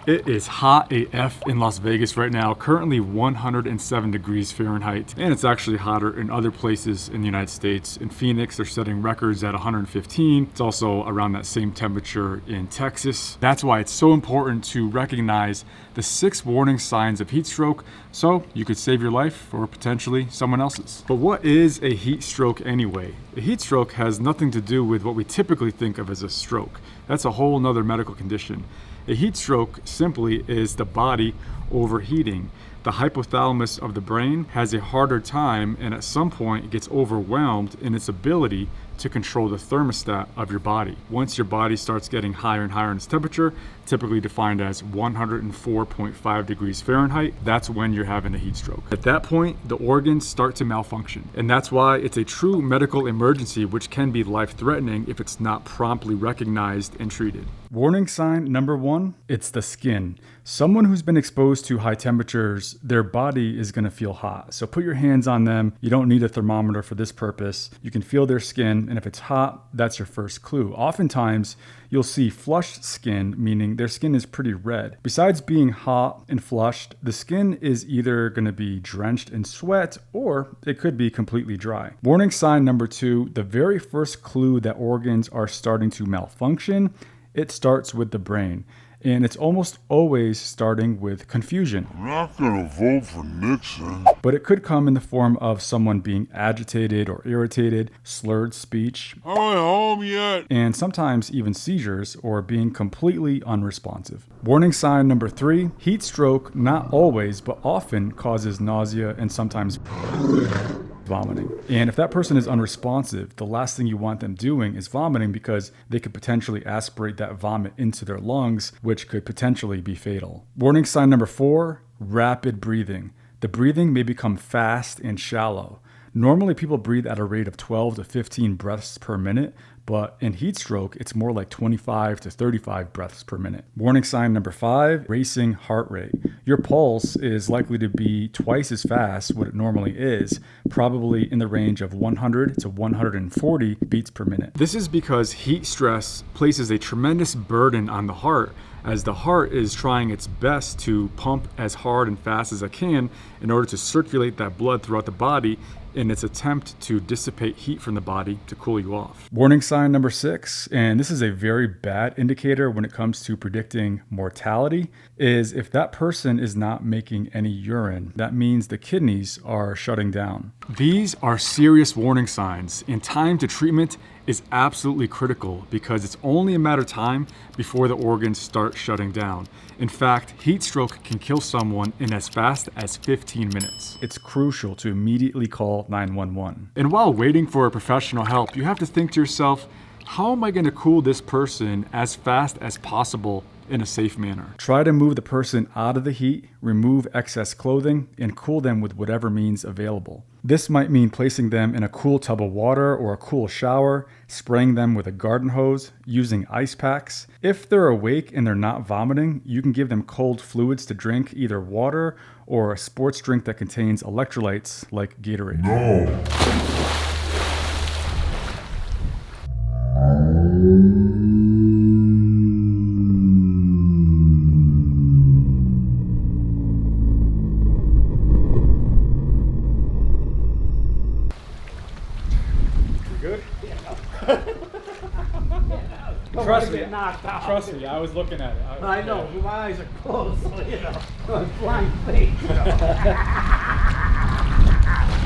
It is hot AF in Las Vegas right now, currently 107 degrees Fahrenheit, and it's actually hotter in other places in the United States. In Phoenix, they're setting records at 115. It's also around that same temperature in Texas. That's why it's so important to recognize the 6 warning signs of heat stroke so you could save your life or potentially someone else's. But what is a heat stroke anyway? A heat stroke has nothing to do with what we typically think of as a stroke. That's a whole nother medical condition. A heat stroke simply is the body overheating. The hypothalamus of the brain has a harder time, and at some point it gets overwhelmed in its ability to control the thermostat of your body. Once your body starts getting higher and higher in its temperature, typically defined as 104.5 degrees Fahrenheit, that's when you're having a heat stroke. At that point, the organs start to malfunction. And that's why it's a true medical emergency, which can be life-threatening if it's not promptly recognized and treated. Warning sign number 1, it's the skin. Someone who's been exposed to high temperatures, their body is gonna feel hot. So put your hands on them. You don't need a thermometer for this purpose. You can feel their skin, and if it's hot, that's your first clue. Oftentimes, you'll see flushed skin, meaning their skin is pretty red. Besides being hot and flushed, the skin is either gonna be drenched in sweat or it could be completely dry. Warning sign number 2, the very first clue that organs are starting to malfunction, it starts with the brain. And it's almost always starting with confusion. I'm not gonna vote for Nixon. But it could come in the form of someone being agitated or irritated, slurred speech, I ain't home yet. and sometimes even seizures or being completely unresponsive. Warning sign number 3, heat stroke not always but often causes nausea and sometimes vomiting. And if that person is unresponsive, the last thing you want them doing is vomiting because they could potentially aspirate that vomit into their lungs, which could potentially be fatal. Warning sign number 4, rapid breathing. The breathing may become fast and shallow. Normally people breathe at a rate of 12 to 15 breaths per minute, but in heat stroke, it's more like 25 to 35 breaths per minute. Warning sign number 5, racing heart rate. Your pulse is likely to be twice as fast what it normally is, probably in the range of 100 to 140 beats per minute. This is because heat stress places a tremendous burden on the heart, as the heart is trying its best to pump as hard and fast as it can in order to circulate that blood throughout the body in its attempt to dissipate heat from the body to cool you off. Warning sign number 6, and this is a very bad indicator when it comes to predicting mortality, is if that person is not making any urine, that means the kidneys are shutting down. These are serious warning signs, and time to treatment is absolutely critical because it's only a matter of time before the organs start shutting down. In fact, heat stroke can kill someone in as fast as 15 minutes. It's crucial to immediately call 911. And while waiting for professional help, you have to think to yourself, how am I going to cool this person as fast as possible in a safe manner? Try to move the person out of the heat, remove excess clothing, and cool them with whatever means available. This might mean placing them in a cool tub of water or a cool shower, spraying them with a garden hose, using ice packs. If they're awake and they're not vomiting, you can give them cold fluids to drink, either water or a sports drink that contains electrolytes like Gatorade. No. Trust me, I was looking at it. I know, my eyes are closed, so, I'm blind face.